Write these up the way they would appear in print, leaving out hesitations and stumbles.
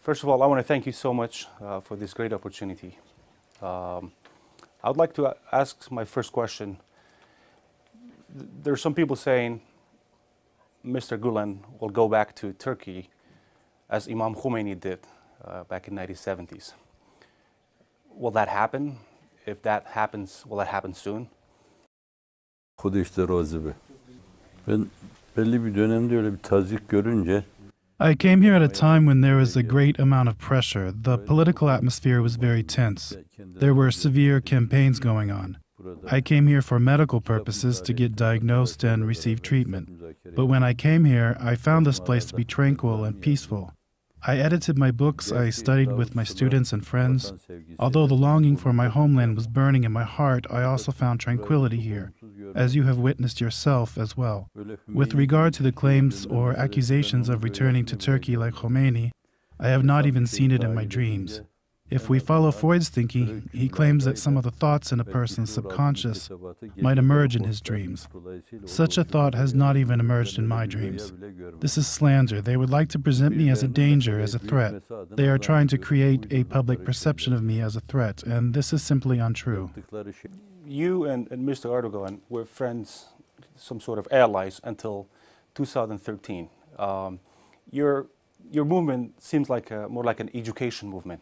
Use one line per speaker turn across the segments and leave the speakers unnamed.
First of all, I want to thank you so much for this great opportunity. I would like to ask my first question. There are some people saying Mr. Gulen will go back to Turkey as Imam Khomeini did back in the 1970s. Will that happen? If that happens, will that happen soon?
Kudu işte Rozibe. Ben belli bir dönemde öyle bir tazyik görünce
I came here at a time when there was a great amount of pressure. The political atmosphere was very tense. There were severe campaigns going on. I came here for medical purposes to get diagnosed and receive treatment. But when I came here, I found this place to be tranquil and peaceful. I edited my books, I studied with my students and friends. Although the longing for my homeland was burning in my heart, I also found tranquility here, as you have witnessed yourself as well. With regard to the claims or accusations of returning to Turkey like Khomeini, I have not even seen it in my dreams. If we follow Freud's thinking, he claims that some of the thoughts in a person's subconscious might emerge in his dreams. Such a thought has not even emerged in my dreams. This is slander. They would like to present me as a danger, as a threat. They are trying to create a public perception of me as a threat, and this is simply untrue.
You and Mr. Erdogan were friends, some sort of allies, until 2013. Your movement seems like more like an education movement.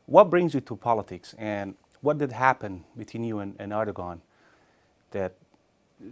What brings you to politics, and what did happen between you and Erdogan that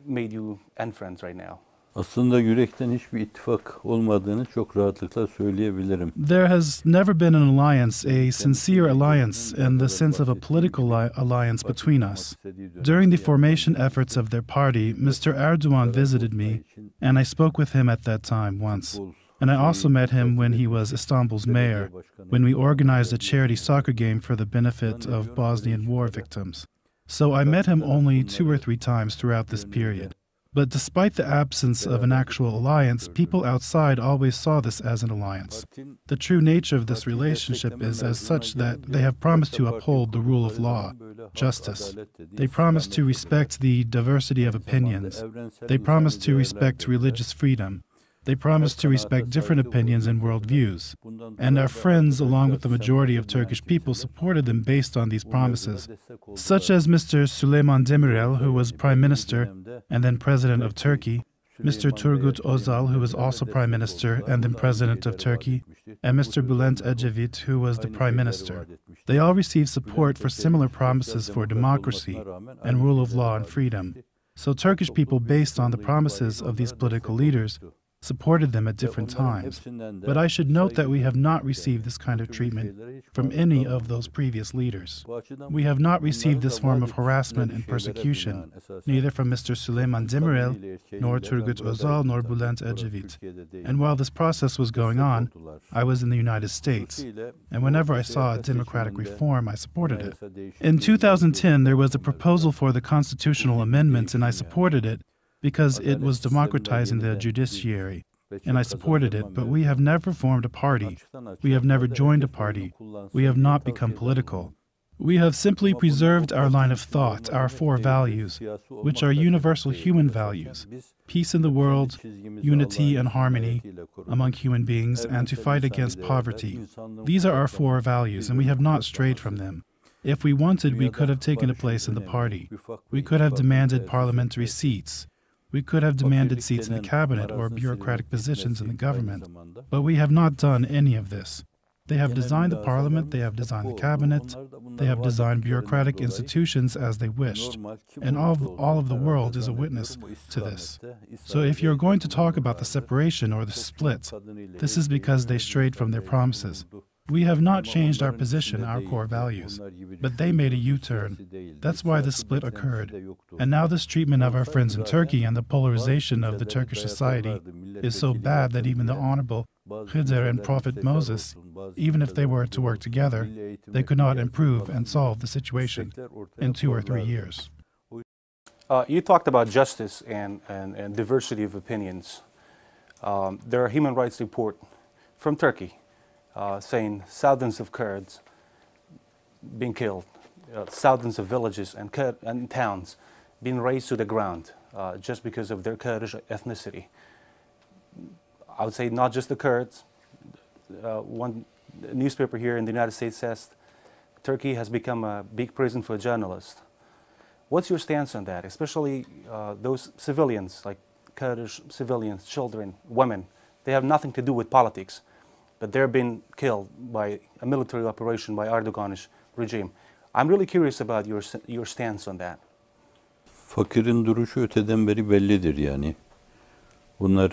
made you end friends right now?
Aslında yürekten hiçbir ittifak olmadığını çok rahatlıkla söyleyebilirim.
There has never been an alliance, a sincere alliance, in the sense of a political alliance between us. During the formation efforts of their party, Mr. Erdogan visited me, and I spoke with him at that time once. And I also met him when he was Istanbul's mayor, when we organized a charity soccer game for the benefit of Bosnian war victims. So I met him only 2 or 3 times throughout this period. But despite the absence of an actual alliance, people outside always saw this as an alliance. The true nature of this relationship is as such that they have promised to uphold the rule of law, justice. They promise to respect the diversity of opinions. They promise to respect religious freedom. They promise to respect different opinions and worldviews. And our friends, along with the majority of Turkish people, supported them based on these promises, such as Mr. Süleyman Demirel, who was Prime Minister and then President of Turkey, Mr. Turgut Özal, who was also Prime Minister and then President of Turkey, and Mr. Bülent Ecevit, who was the Prime Minister. They all received support for similar promises for democracy and rule of law and freedom. So Turkish people, based on the promises of these political leaders, supported them at different times. But I should note that we have not received this kind of treatment from any of those previous leaders. We have not received this form of harassment and persecution, neither from Mr. Süleyman Demirel, nor Turgut Özal, nor Bülent Ecevit. And while this process was going on, I was in the United States, and whenever I saw a democratic reform, I supported it. In 2010, there was a proposal for the constitutional amendment, and I supported it, because it was democratizing the judiciary, and I supported it, but we have never formed a party. We have never joined a party. We have not become political. We have simply preserved our line of thought, our 4 values, which are universal human values: peace in the world, unity and harmony among human beings, and to fight against poverty. These are our 4 values, and we have not strayed from them. If we wanted, we could have taken a place in the party. We could have demanded parliamentary seats. We could have demanded seats in the cabinet or bureaucratic positions in the government, but we have not done any of this. They have designed the parliament, they have designed the cabinet, they have designed bureaucratic institutions as they wished, and all of the world is a witness to this. So if you're going to talk about the separation or the split, this is because they strayed from their promises. We have not changed our position, our core values, but they made a U-turn. That's why the split occurred. And now this treatment of our friends in Turkey and the polarization of the Turkish society is so bad that even the Honorable Huner and Prophet Moses, even if they were to work together, they could not improve and solve the situation in 2 or 3 years.
You talked about justice and diversity of opinions. There are human rights report from Turkey saying thousands of Kurds being killed, thousands of villages and towns being razed to the ground just because of their Kurdish ethnicity. I would say not just the Kurds. One newspaper here in the United States says Turkey has become a big prison for journalists. What's your stance on that, especially those civilians, like Kurdish civilians, children, women? They have nothing to do with politics, but they're being killed by a military operation by Erdogan's regime. I'm really curious about your stance on that.
Fakirin duruşu öteden beri bellidir yani. Bunlar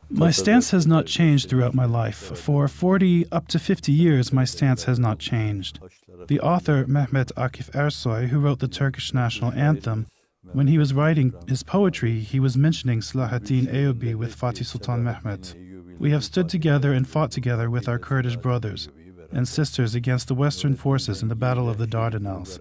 My stance has not changed throughout my life. For 40 up to 50 years, my stance has not changed. The author, Mehmet Akif Ersoy, who wrote the Turkish national anthem, when he was writing his poetry, he was mentioning Selahaddin Eyyubi with Fatih Sultan Mehmet. We have stood together and fought together with our Kurdish brothers and sisters against the Western forces in the Battle of the Dardanelles.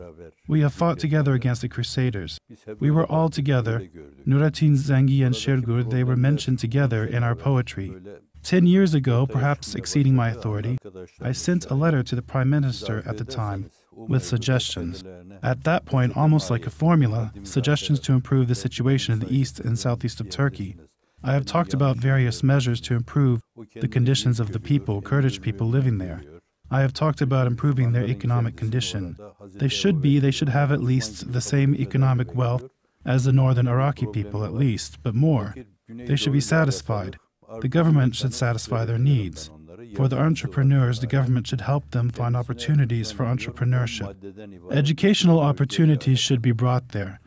We have fought together against the Crusaders. We were all together. Nurettin, Zengi, and Şergur, they were mentioned together in our poetry. 10 years ago, perhaps exceeding my authority, I sent a letter to the Prime Minister at the time with suggestions. At that point, almost like a formula, suggestions to improve the situation in the east and southeast of Turkey. I have talked about various measures to improve the conditions of the people, Kurdish people living there. I have talked about improving their economic condition. They should have at least the same economic wealth as the northern Iraqi people at least, but more. They should be satisfied. The government should satisfy their needs. For the entrepreneurs, the government should help them find opportunities for entrepreneurship. Educational opportunities should be brought there.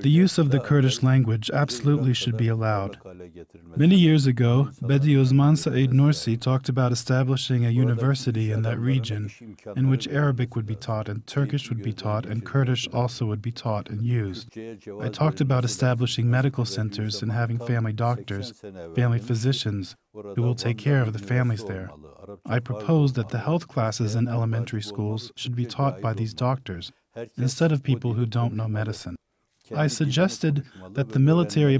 The use of the Kurdish language absolutely should be allowed. Many years ago, Bediüzzaman Said Nursi talked about establishing a university in that region in which Arabic would be taught and Turkish would be taught and Kurdish also would be taught and used. I talked about establishing medical centers and having family doctors, family physicians, who will take care of the families there. I proposed that the health classes in elementary schools should be taught by these doctors, instead of people who don't know medicine. I suggested that the military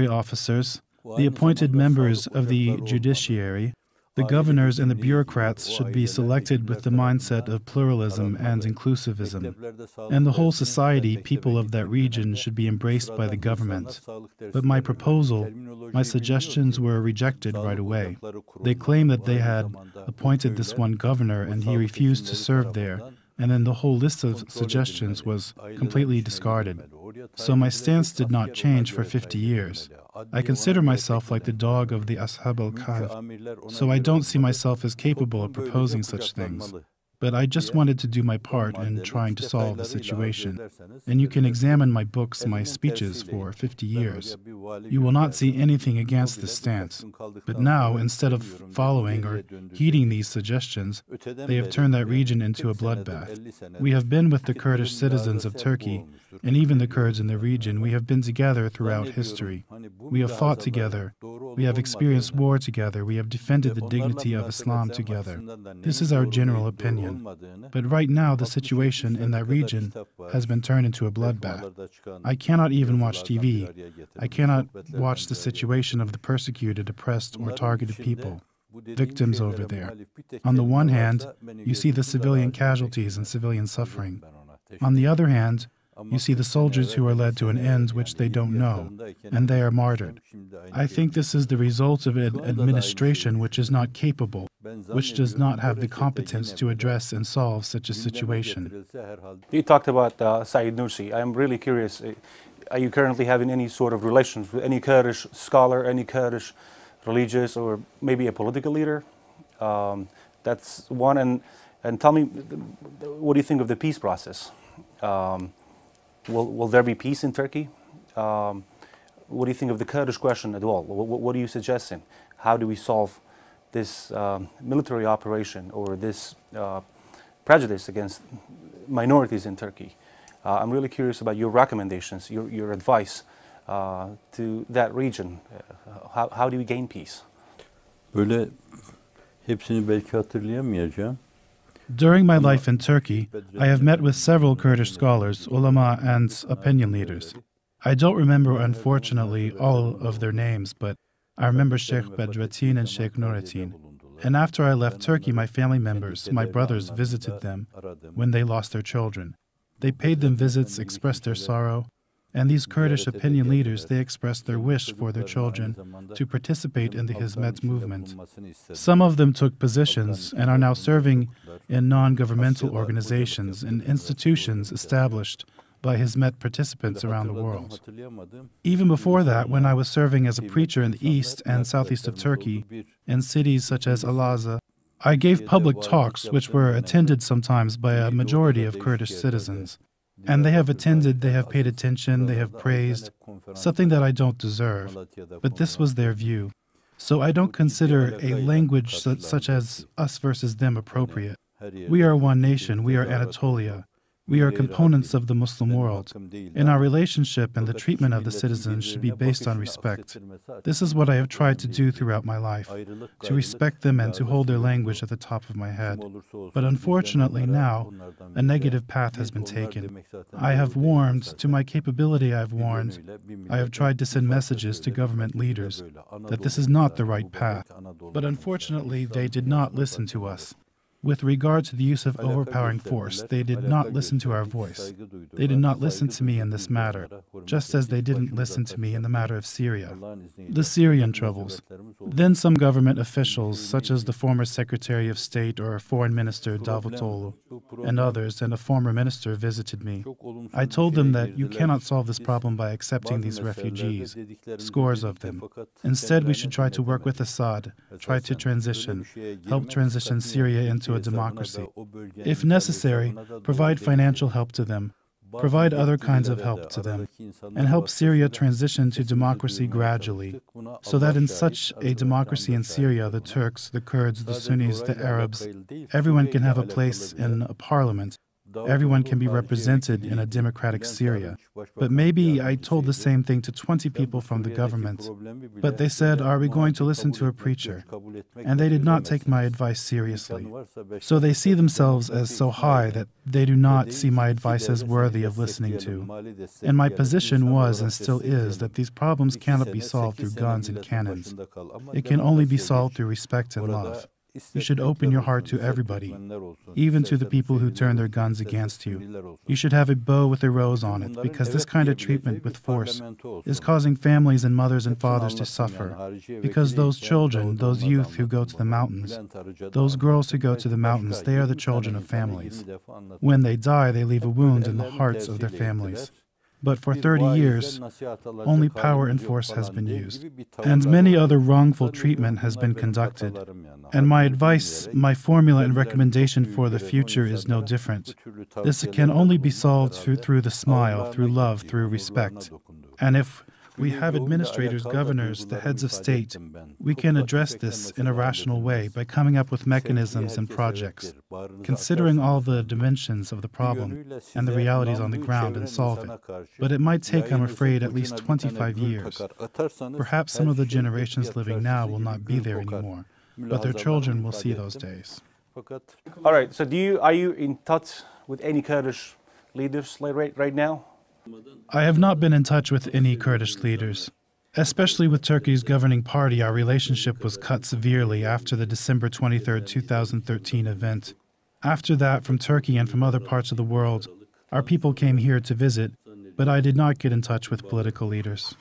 officers, the appointed members of the judiciary, the governors and the bureaucrats should be selected with the mindset of pluralism and inclusivism. And the whole society, people of that region, should be embraced by the government. But my proposal, my suggestions were rejected right away. They claimed that they had appointed this one governor and he refused to serve there, and then the whole list of suggestions was completely discarded. So my stance did not change for 50 years. I consider myself like the dog of the Ashab al-Kahf, so I don't see myself as capable of proposing such things. But I just wanted to do my part in trying to solve the situation. And you can examine my books, my speeches for 50 years. You will not see anything against this stance. But now, instead of following or heeding these suggestions, they have turned that region into a bloodbath. We have been with the Kurdish citizens of Turkey, and even the Kurds in the region. We have been together throughout history. We have fought together. We have experienced war together. We have defended the dignity of Islam together. This is our general opinion. But right now, the situation in that region has been turned into a bloodbath. I cannot even watch TV. I cannot watch the situation of the persecuted, oppressed, or targeted people, victims over there. On the one hand, you see the civilian casualties and civilian suffering. On the other hand, you see the soldiers who are led to an end which they don't know, and they are martyred. I think this is the result of an administration which is not capable, which does not have the competence to address and solve such a situation.
You talked about Said Nursi. I'm really curious, are you currently having any sort of relations with any Kurdish scholar, any Kurdish religious, or maybe a political leader? That's one. And tell me, what do you think of the peace process? Will there be peace in Turkey? What do you think of the Kurdish question at all? What are you suggesting? How do we solve this military operation or this prejudice against minorities in Turkey? I'm really curious about your recommendations, your advice to that region. How do we gain peace?
Böyle hepsini belki hatırlayamayacağım.
During my life in Turkey, I have met with several Kurdish scholars, ulama, and opinion leaders. I don't remember, unfortunately, all of their names, but I remember Sheikh Bedrettin and Sheikh Nurettin. And after I left Turkey, my family members, my brothers, visited them when they lost their children. They paid them visits, expressed their sorrow. And these Kurdish opinion leaders, they expressed their wish for their children to participate in the Hizmet movement. Some of them took positions and are now serving in non-governmental organizations and institutions established by Hizmet participants around the world. Even before that, when I was serving as a preacher in the east and southeast of Turkey, in cities such as Elazığ, I gave public talks which were attended sometimes by a majority of Kurdish citizens. And they have attended, they have paid attention, they have praised, something that I don't deserve. But this was their view. So I don't consider a language such as us versus them appropriate. We are one nation, we are Anatolia. We are components of the Muslim world, and our relationship and the treatment of the citizens should be based on respect. This is what I have tried to do throughout my life, to respect them and to hold their language at the top of my head. But unfortunately now, a negative path has been taken. I have warned, to my capability I have warned, I have tried to send messages to government leaders that this is not the right path. But unfortunately they did not listen to us. With regard to the use of overpowering force, they did not listen to our voice. They did not listen to me in this matter, just as they didn't listen to me in the matter of Syria, the Syrian troubles. Then some government officials, such as the former Secretary of State or Foreign Minister Davutoglu, and others, and a former minister visited me. I told them that you cannot solve this problem by accepting these refugees, scores of them. Instead, we should try to work with Assad, try to transition, help transition Syria into a democracy. If necessary, provide financial help to them, provide other kinds of help to them, and help Syria transition to democracy gradually, so that in such a democracy in Syria, the Turks, the Kurds, the Sunnis, the Arabs, everyone can have a place in a parliament. Everyone can be represented in a democratic Syria. But maybe I told the same thing to 20 people from the government. But they said, are we going to listen to a preacher? And they did not take my advice seriously. So they see themselves as so high that they do not see my advice as worthy of listening to. And my position was and still is that these problems cannot be solved through guns and cannons. It can only be solved through respect and love. You should open your heart to everybody, even to the people who turn their guns against you. You should have a bow with a rose on it, because this kind of treatment with force is causing families and mothers and fathers to suffer, because those children, those youth who go to the mountains, those girls who go to the mountains, they are the children of families. When they die, they leave a wound in the hearts of their families. But for 30 years, only power and force has been used, and many other wrongful treatment has been conducted. And my advice, my formula and recommendation for the future is no different. This can only be solved through the smile, through love, through respect. And if we have administrators, governors, the heads of state, we can address this in a rational way by coming up with mechanisms and projects, considering all the dimensions of the problem and the realities on the ground, and solve it. But it might take, I'm afraid, at least 25 years. Perhaps some of the generations living now will not be there anymore, but their children will see those days.
All right, so are you in touch with any Kurdish leaders right now?
I have not been in touch with any Kurdish leaders. Especially with Turkey's governing party, our relationship was cut severely after the December 23, 2013 event. After that, from Turkey and from other parts of the world, our people came here to visit, but I did not get in touch with political leaders.